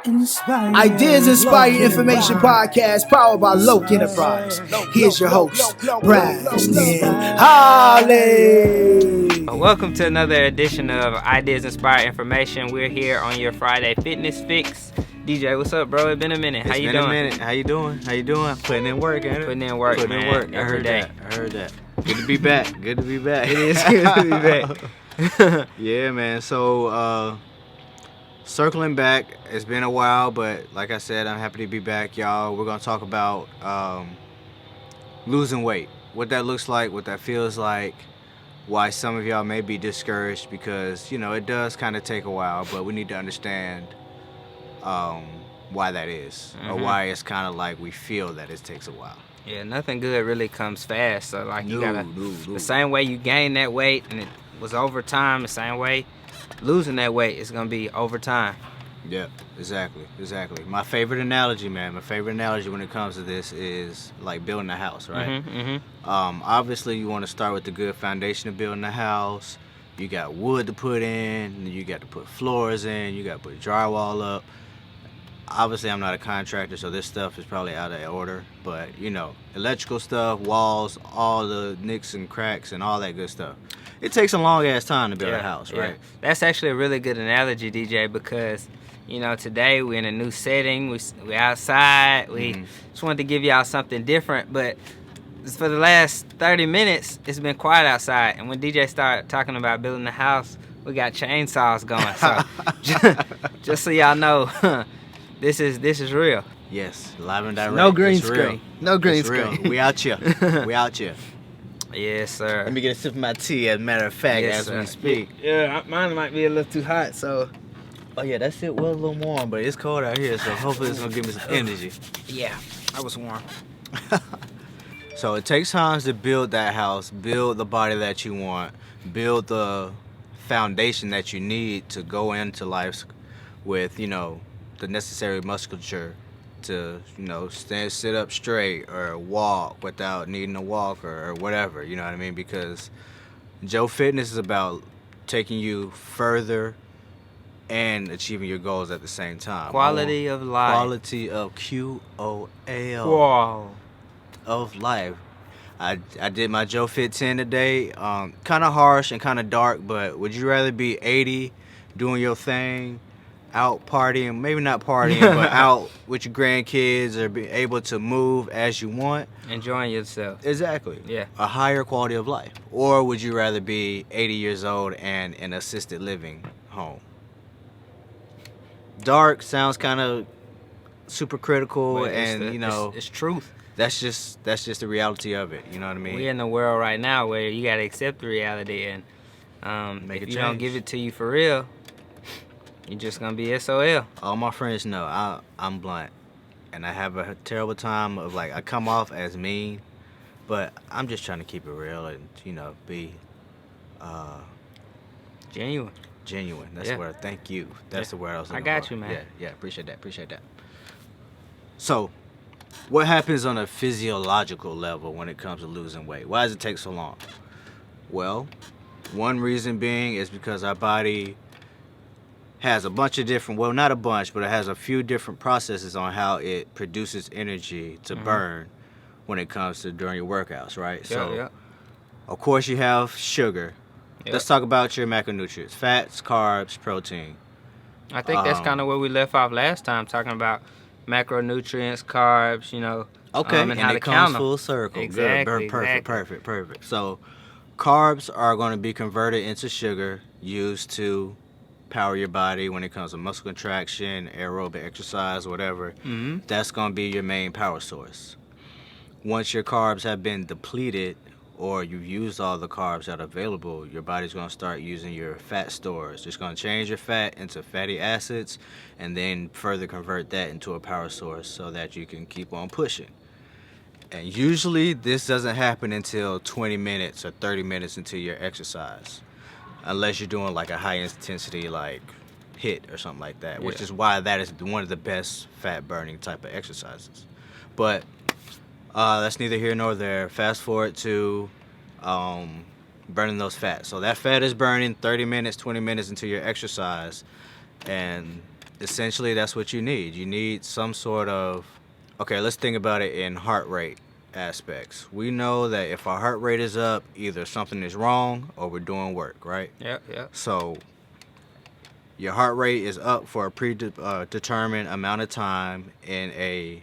Ideas Inspired Information Podcast powered by Loke Enterprise. Here's your host, Braxton Holly. Welcome to another edition of Ideas Inspired Information. We're here on your Friday Fitness Fix. DJ, what's up, bro? It's been a minute. How you doing? How you doing? Putting in work, ain't it? Putting in work, man. I heard that. Good to be back. It is good to be back. Yeah, man. So, circling back, it's been a while, but like I said, I'm happy to be back, y'all. We're going to talk about losing weight, what that looks like, what that feels like, why some of y'all may be discouraged because, you know, it does kind of take a while, but we need to understand why that is, or why it's kind of like we feel that it takes a while. Yeah, nothing good really comes fast. So, like, you gotta, the same way you gain that weight and it was over time, the same way losing that weight is gonna be over time. Yeah, exactly. My favorite analogy when it comes to this is like building a house, right? Obviously, you want to start with the good foundation of building a house. You got wood to put in, you got to put floors in, you got to put drywall up. Obviously, I'm not a contractor, so this stuff is probably out of order. But, you know, electrical stuff, walls, all the nicks and cracks and all that good stuff. It takes a long-ass time to build a house, right? That's actually a really good analogy, DJ, because, you know, today we're in a new setting. We're outside. We just wanted to give y'all something different. But for the last 30 minutes, it's been quiet outside. And when DJ started talking about building the house, we got chainsaws going. So just so y'all know, this is real. Yes, live and direct. No green screen. No green screen. We out here. Yes, sir. Let me get a sip of my tea, as a matter of fact, as we speak. Yeah, mine might be a little too hot, so. Oh, yeah, that shit was a little warm, but it's cold out here, so hopefully it's going to give me some energy. Yeah, I was warm. So it takes time to build that house, build the body that you want, build the foundation that you need to go into life with, you know, the necessary musculature to, you know, sit up straight or walk without needing a walker or whatever, you know what I mean? Because Joe Fitness is about taking you further and achieving your goals at the same time. Quality of life. Quality of QOL. Wow. Of life. I did my Joe Fit 10 today. Kind of harsh and kind of dark, but would you rather be 80 doing your thing, out partying, maybe not partying, but out with your grandkids or be able to move as you want? Enjoying yourself. Exactly. Yeah. A higher quality of life. Or would you rather be 80 years old and in assisted living home? Dark sounds kind of super critical, and you know, it's truth. That's just the reality of it. You know what I mean? We're in a world right now where you gotta accept the reality, and if you don't give it to you for real, you're just gonna be SOL. All my friends know I'm blunt, and I have a terrible time of like I come off as mean, but I'm just trying to keep it real and, you know, be genuine. That's the word. Thank you. That's the word I was looking for. I got you, man. Yeah. Appreciate that. So, what happens on a physiological level when it comes to losing weight? Why does it take so long? Well, one reason being is because our body has a bunch of different, well, not a bunch, but it has a few different processes on how it produces energy to burn when it comes to during your workouts, right? Of course, you have sugar. Let's talk about your macronutrients: fats, carbs, protein. I think that's kind of where we left off last time, talking about macronutrients, carbs, you know. Okay, and how it to comes count them. full circle. Exactly. Good. Perfect. So, carbs are going to be converted into sugar, used to power your body when it comes to muscle contraction, aerobic exercise, whatever. That's going to be your main power source. Once your carbs have been depleted, or you've used all the carbs that are available, your body's going to start using your fat stores. It's going to change your fat into fatty acids and then further convert that into a power source so that you can keep on pushing. And usually this doesn't happen until 20 minutes or 30 minutes into your exercise, unless you're doing like a high intensity like HIIT or something like that, which is why that is one of the best fat burning type of exercises. But that's neither here nor there. Fast forward to burning those fats. So that fat is burning 30 minutes, 20 minutes into your exercise, and essentially that's what you need. You need some sort of, okay, let's think about it in heart rate aspects. We know that if our heart rate is up, either something is wrong or we're doing work, right? Yep. So your heart rate is up for a predetermined amount of time in a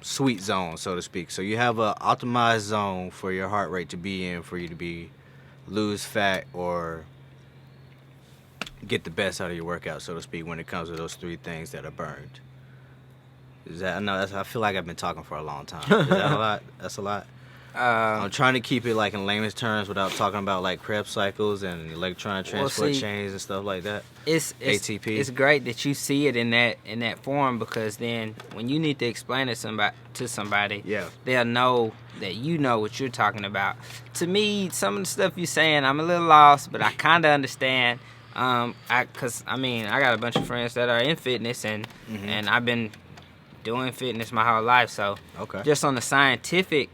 sweet zone, so to speak. So you have a optimized zone for your heart rate to be in, for you to lose fat or get the best out of your workout, so to speak, when it comes to those three things that are burned. Is that, I feel like I've been talking for a long time. Is that a lot? That's a lot. I'm trying to keep it like in layman's terms without talking about like Krebs cycles and electron transport chains and stuff like that. It's ATP. It's great that you see it in that form, because then when you need to explain it to somebody, Yeah. they'll know that you know what you're talking about. To me, some of the stuff you're saying, I'm a little lost, but I kind of understand. Cause I got a bunch of friends that are in fitness, and I've been doing fitness my whole life, so Okay. just on the scientific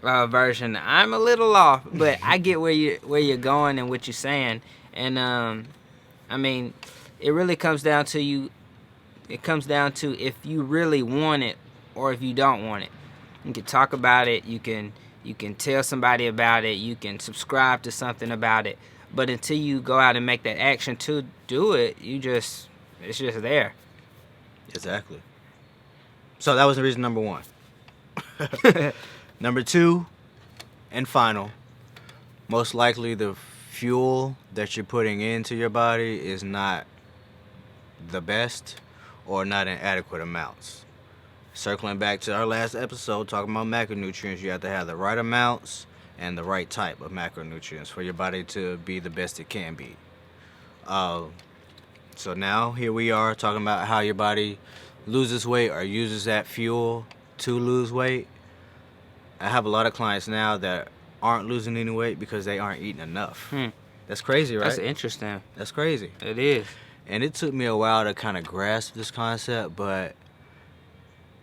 version, I'm a little off, but I get where you're going and what you're saying, and it really comes down to you. It comes down to if you really want it or if you don't want it. You can talk about it. You can tell somebody about it. You can subscribe to something about it. But until you go out and make that action to do it, it's just there. Exactly. So that was the reason number one. Number two, and final, most likely the fuel that you're putting into your body is not the best or not in adequate amounts. Circling back to our last episode, talking about macronutrients, you have to have the right amounts and the right type of macronutrients for your body to be the best it can be. So now here we are talking about how your body loses weight or uses that fuel to lose weight. I have a lot of clients now that aren't losing any weight because they aren't eating enough. That's crazy, right? That's interesting. That's crazy. It is. And it took me a while to kind of grasp this concept, but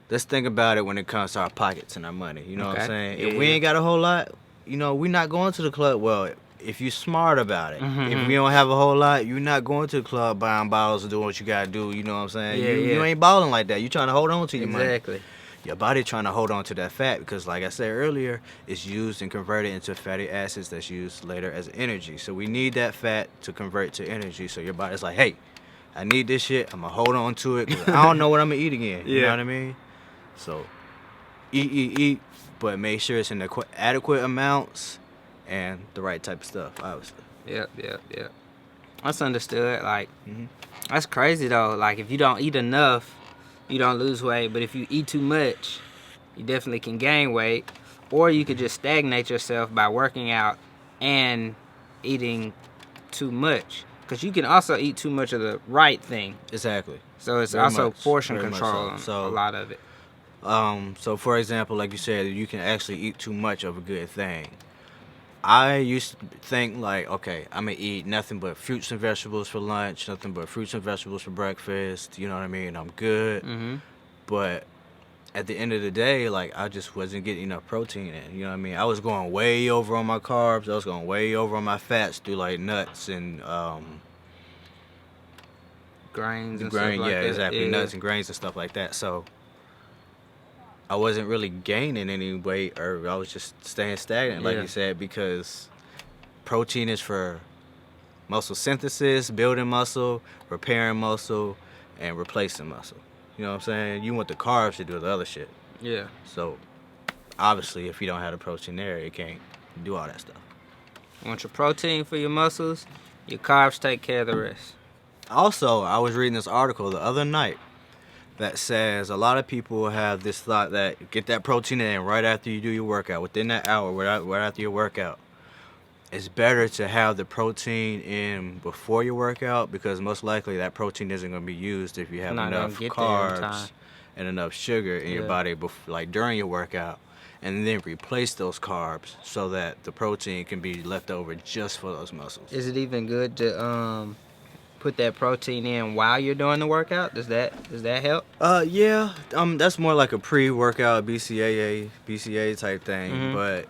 let's think about it when it comes to our pockets and our money. You know what I'm saying? Yeah, if we ain't got a whole lot, we're not going to the club. Well, if you're smart about it, if we don't have a whole lot, you're not going to the club buying bottles and doing what you got to do. You know what I'm saying? You ain't balling like that. You trying to hold on to your money. Exactly. Your body trying to hold on to that fat because, like I said earlier, it's used and converted into fatty acids that's used later as energy. So we need that fat to convert to energy. So your body's like, hey, I need this shit. I'm going to hold on to it because I don't know what I'm going to eat again. You know what I mean? So eat, but make sure it's in the adequate amounts and the right type of stuff, obviously. Yep. That's understood. Like, that's crazy, though. Like, if you don't eat enough, you don't lose weight, but if you eat too much, you definitely can gain weight, or you could just stagnate yourself by working out and eating too much, because you can also eat too much of the right thing. Exactly. So it's Very also much, portion very much control so. on a lot of it. So for example, like you said, you can actually eat too much of a good thing. I used to think like, okay, I'm gonna eat nothing but fruits and vegetables for lunch, nothing but fruits and vegetables for breakfast. You know what I mean? I'm good. But at the end of the day, like, I just wasn't getting enough protein in. You know what I mean? I was going way over on my carbs. I was going way over on my fats through like nuts and Grains and grain. stuff like Yeah, that. exactly. Nuts and grains and stuff like that. So I wasn't really gaining any weight, or I was just staying stagnant, like you said, because protein is for muscle synthesis, building muscle, repairing muscle, and replacing muscle. You know what I'm saying? You want the carbs to do the other shit. Yeah. So obviously, if you don't have the protein there, it can't do all that stuff. You want your protein for your muscles, your carbs take care of the rest. Also, I was reading this article the other night that says a lot of people have this thought that get that protein in right after you do your workout, within that hour, right after your workout. It's better to have the protein in before your workout, because most likely that protein isn't going to be used if you have enough carbs and enough sugar in your body like during your workout, and then replace those carbs so that the protein can be left over just for those muscles. Is it even good to put that protein in while you're doing the workout? Does that help? Yeah. That's more like a pre-workout BCAA type thing, but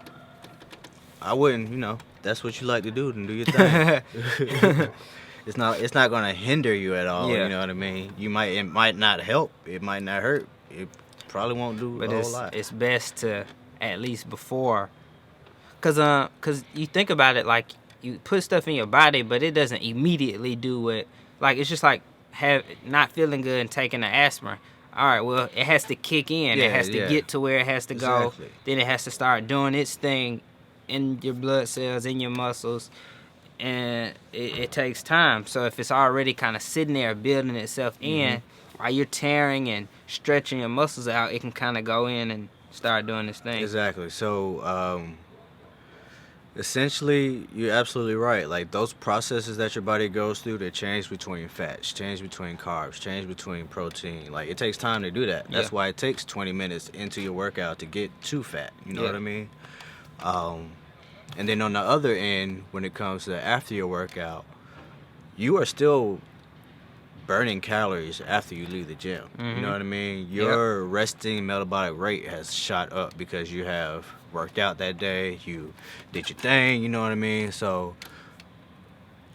I wouldn't, that's what you like to do, then do your thing. it's not gonna hinder you at all. Yeah. You know what I mean? It might not help. It might not hurt. It probably won't do But a whole lot. it's best to at least before, cause you think about it, like you put stuff in your body, but it doesn't immediately do what, like it's just like not feeling good and taking an aspirin. All right, well it has to kick in. It has to get to where it has to go. Exactly. Then it has to start doing its thing in your blood cells, in your muscles, and it takes time. So if it's already kind of sitting there building itself in, while you're tearing and stretching your muscles out, it can kind of go in and start doing this thing. Exactly. So, essentially, you're absolutely right. Like, those processes that your body goes through, they change between fats, change between carbs, change between protein. Like, it takes time to do that. That's why it takes 20 minutes into your workout to get to fat. You know what I mean? And then on the other end, when it comes to after your workout, you are still burning calories after you leave the gym. You know what I mean? Your resting metabolic rate has shot up because you have worked out that day, you did your thing, you know what I mean? So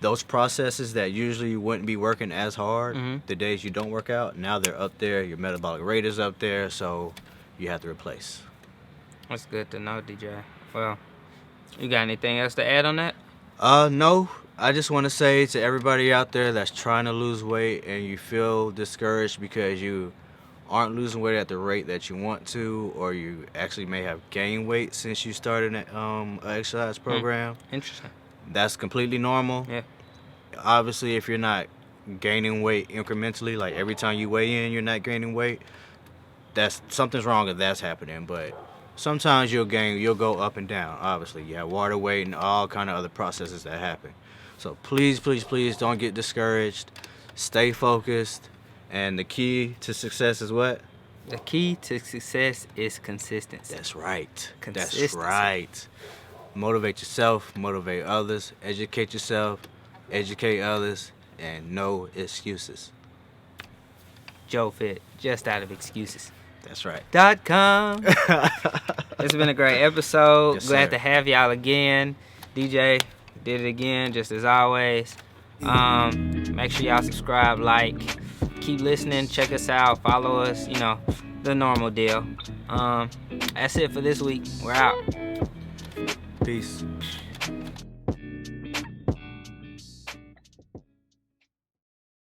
those processes that usually wouldn't be working as hard the days you don't work out, now they're up there, your metabolic rate is up there, so you have to replace. That's good to know, DJ. Well, you got anything else to add on that? No. I just want to say to everybody out there that's trying to lose weight and you feel discouraged because you aren't losing weight at the rate that you want to, or you actually may have gained weight since you started an exercise program. Interesting. That's completely normal. Yeah. Obviously, if you're not gaining weight incrementally, like every time you weigh in, you're not gaining weight, that's something's wrong if that's happening. But sometimes you'll go up and down. Obviously, you have water weight and all kind of other processes that happen. So please, please, please don't get discouraged. Stay focused. And the key to success is what? The key to success is consistency. That's right. Consistency. That's right. Motivate yourself, motivate others, educate yourself, educate others, and no excuses. Joe Fit, just out of excuses. That's right. .com. It's been a great episode. Yes, Glad sir. to have y'all again. DJ did it again, just as always. Make sure y'all subscribe, like, keep listening, check us out, follow us, you know, the normal deal. That's it for this week. We're out. Peace.